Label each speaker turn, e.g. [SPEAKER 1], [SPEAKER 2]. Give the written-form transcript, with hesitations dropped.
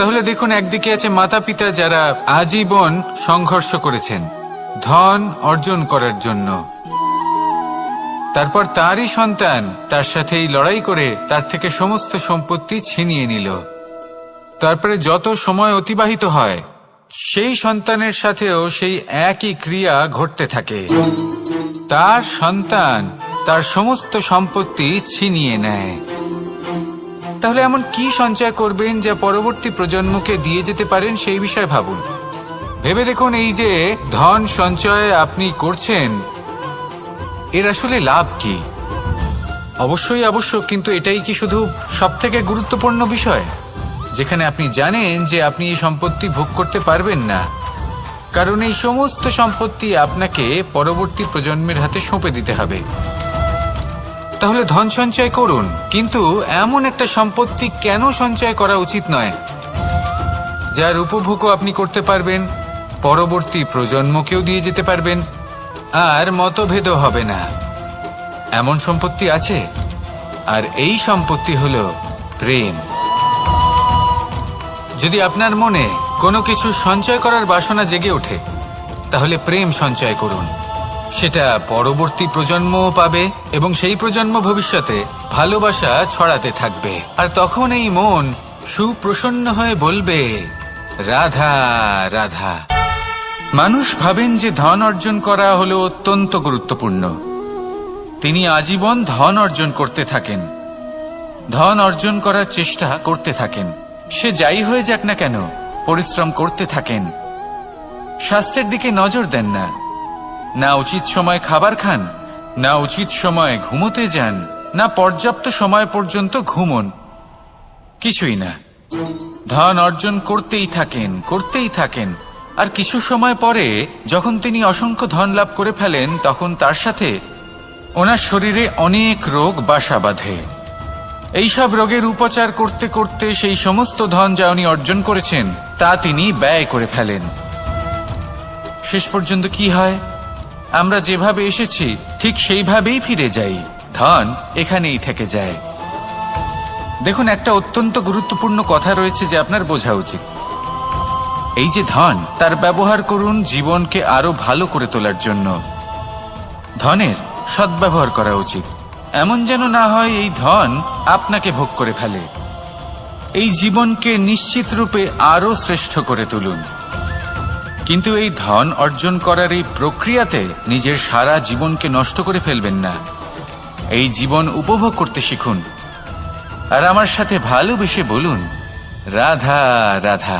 [SPEAKER 1] তাহলে দেখুন, একদিকে আছে মাতা পিতা যারা আজীবন সংঘর্ষ করেছেন ধন অর্জন করার জন্য, তারপর তারই সন্তান তার সাথেই লড়াই করে তার থেকে সমস্ত সম্পত্তি ছিনিয়ে নিল। তারপরে যত সময় অতিবাহিত হয় সেই সন্তানের সাথেও সেই একই ক্রিয়া ঘটতে থাকে। তার সন্তান তার সমস্ত সম্পত্তি ছিনিয়ে নেয়। তাহলে এমন কি সঞ্চয় করবেন যা পরবর্তী প্রজন্মকে দিয়ে যেতে পারেন, সেই বিষয়ে ভাবুন। ভেবে দেখুন, এই যে ধন সঞ্চয় আপনি করছেন, এর আসলে লাভ কি? অবশ্যই আবশ্যক, কিন্তু এটাই কি শুধু সবথেকে গুরুত্বপূর্ণ বিষয়, যেখানে আপনি জানেন যে আপনি এই সম্পত্তি ভোগ করতে পারবেন না, কারণ এই সমস্ত সম্পত্তি আপনাকে পরবর্তী প্রজন্মের হাতে সঁপে দিতে হবে। তাহলে ধন সঞ্চয় করুন, কিন্তু এমন একটা সম্পত্তি কেন সঞ্চয় করা উচিত নয় যার উপভোগও আপনি করতে পারবেন, পরবর্তী প্রজন্মকেও দিয়ে যেতে পারবেন, আর মতভেদও হবে না। এমন সম্পত্তি আছে, আর এই সম্পত্তি হলো প্রেম। যদি আপনার মনে কোনো কিছু সঞ্চয় করার বাসনা জেগে ওঠে, তাহলে প্রেম সঞ্চয় করুন। সেটা পরবর্তী প্রজন্মও পাবে এবং সেই প্রজন্ম ভবিষ্যতে ভালোবাসা ছড়াতে থাকবে। আর তখন এই মন সুপ্রসন্ন হয়ে বলবে, রাধা রাধা। মানুষ ভাবেন যে ধন অর্জন করা হলো অত্যন্ত গুরুত্বপূর্ণ। তিনি আজীবন ধন অর্জন করতে থাকেন, ধন অর্জন করার চেষ্টা করতে থাকেন। সে যাই হয়ে যাক না কেন, পরিশ্রম করতে থাকেন। স্বাস্থ্যের দিকে নজর দেন না, না উচিত সময় খাবার খান, না উচিত সময় ঘুমোতে যান, না পর্যাপ্ত সময় পর্যন্ত ঘুমন, কিছুই না। ধন অর্জন করতেই থাকেন। আর কিছু সময় পরে যখন তিনি অসংখ্য ধন লাভ করে ফেলেন, তখন তার সাথে ওনার শরীরে অনেক রোগ বাসা বাঁধে। এইসব রোগের উপচার করতে করতে সেই সমস্ত ধন যা উনি অর্জন করেছেন তা তিনি ব্যয় করে ফেলেন। শেষ পর্যন্ত কি হয়? আমরা যেভাবে এসেছি ঠিক সেইভাবেই ফিরে যাই, ধন এখানেই থেকে যায়। দেখুন, একটা অত্যন্ত গুরুত্বপূর্ণ কথা রয়েছে যে আপনার বোঝা উচিত। এই যে ধন, তার ব্যবহার করুন জীবনকে আরো ভালো করে তোলার জন্য। ধনের সদ্ব্যবহার করা উচিত, এমন যেন না হয় এই ধন আপনাকে ভোগ করে ফেলে। এই জীবনকে নিশ্চিত রূপে আরো শ্রেষ্ঠ করে তুলুন। কিন্তু এই ধন অর্জন করার এই প্রক্রিয়াতে নিজের সারা জীবনকে নষ্ট করে ফেলবেন না। এই জীবন উপভোগ করতে শিখুন, আর আমার সাথে ভালোবেসে বলুন, রাধা রাধা।